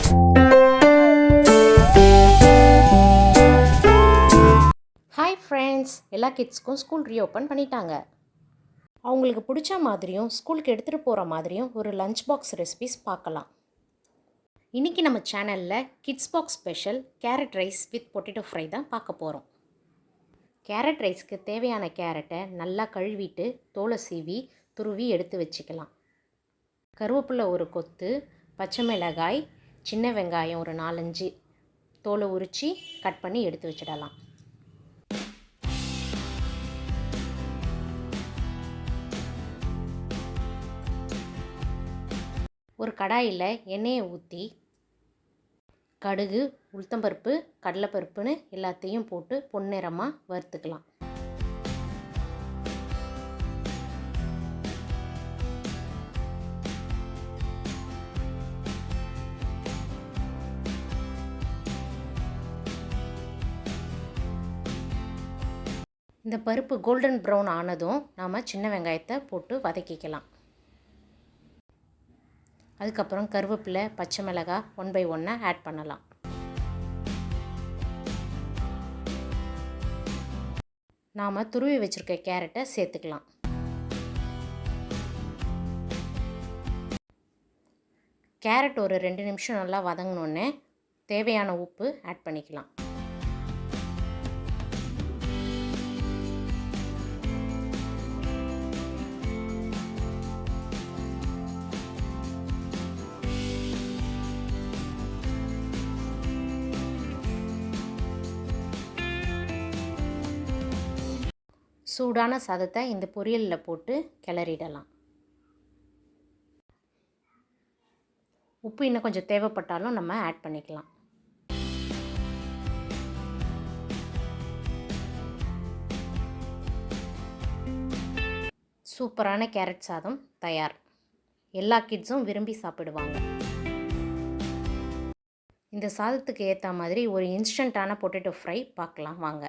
Hi friends, எல்லா கிட்ஸ்க்கும் school reopen பண்ணிட்டாங்க. அவங்களுக்கு பிடிச்ச மாதிரியும் ஸ்கூலுக்கு எடுத்துகிட்டு போகிற மாதிரியும் ஒரு லஞ்ச் பாக்ஸ் ரெசிபிஸ் பார்க்கலாம். இன்றைக்கி நம்ம சேனலில் kids box special carrot rice with potato fry தான் பார்க்க போகிறோம். கேரட் ரைஸ்க்கு தேவையான கேரட்டை நல்லா கழுவிட்டு தோலை சீவி துருவி எடுத்து வச்சுக்கலாம். கருவேப்பிலை ஒரு கொத்து, பச்சை மிளகாய், சின்ன வெங்காயம் ஒரு 4-5 தோலை உரித்து கட் பண்ணி எடுத்து வச்சிடலாம். ஒரு கடாயில் எண்ணெயை ஊற்றி கடுகு, உளுத்தம்பருப்பு, கடலைப்பருப்புன்னு எல்லாத்தையும் போட்டு பொன்னிறமாக வறுத்துக்கலாம். இந்த பருப்பு கோல்டன் ப்ரௌன் ஆனதும் நாம் சின்ன வெங்காயத்தை போட்டு வதக்கிக்கலாம். அதுக்கப்புறம் கருவேப்பிலை, பச்சை மிளகாய் 1 by 1 ஆட் பண்ணலாம். நாம் துருவி வச்சுருக்க கேரட்டை சேர்த்துக்கலாம். கேரட் ஒரு 2 நிமிஷம் நல்லா வதங்கினோன்னே தேவையான உப்பு ஆட் பண்ணிக்கலாம். சூடான சாதத்தை இந்த பொரியலில் போட்டு கிளறிடலாம். உப்பு இன்னும் கொஞ்சம் தேவைப்பட்டாலும் நம்ம ஆட் பண்ணிக்கலாம். சூப்பரான கேரட் சாதம் தயார். எல்லா கிட்ஸும் விரும்பி சாப்பிடுவாங்க. இந்த சாதத்துக்கு ஏற்ற மாதிரி ஒரு இன்ஸ்டண்ட்டான பொட்டேட்டோ ஃப்ரை பார்க்கலாம் வாங்க.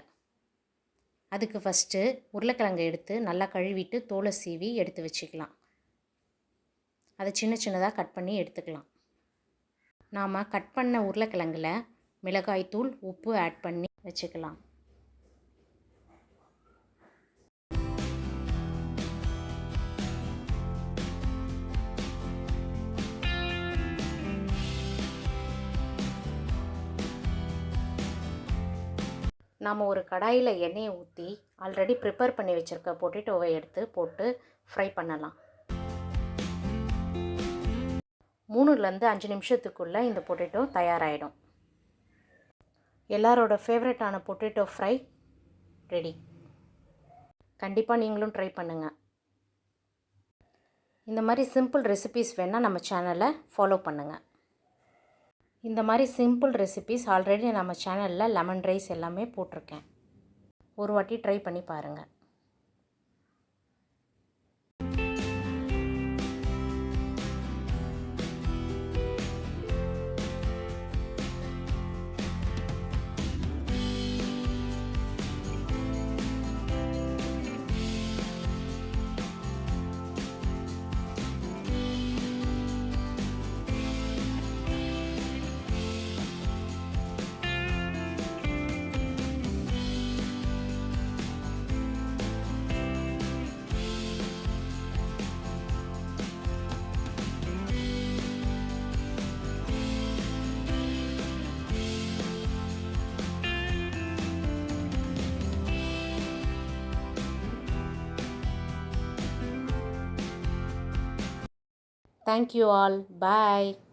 அதுக்கு ஃபஸ்ட்டு உருளைக்கிழங்கு எடுத்து நல்லா கழுவிட்டு தோலை சீவி எடுத்து வச்சுக்கலாம். அதை சின்ன சின்னதாக கட் பண்ணி எடுத்துக்கலாம். நாம் கட் பண்ண உருளைக்கிழங்கில் மிளகாய்த்தூள், உப்பு ஆட் பண்ணி வச்சுக்கலாம். நாம் ஒரு கடாயில் எண்ணெயை ஊற்றி ஆல்ரெடி ப்ரிப்பேர் பண்ணி வச்சுருக்க பொட்டேட்டோவை எடுத்து போட்டு ஃப்ரை பண்ணலாம். 3-5 நிமிஷத்துக்குள்ளே இந்த பொட்டேட்டோ தயாராகிடும். எல்லாரோட ஃபேவரட்டான பொட்டேட்டோ ஃப்ரை ரெடி. கண்டிப்பாக நீங்களும் ட்ரை பண்ணுங்கள். இந்த மாதிரி சிம்பிள் ரெசிபீஸ் வேணால் நம்ம சேனலை ஃபாலோ பண்ணுங்கள். இந்த மாதிரி சிம்பிள் ரெசிபீஸ் ஆல்ரெடி நம்ம சேனலில் லெமன் ரைஸ் எல்லாமே போட்டிருக்கேன். ஒரு வாட்டி ட்ரை பண்ணி பாருங்கள். Thank you all. Bye.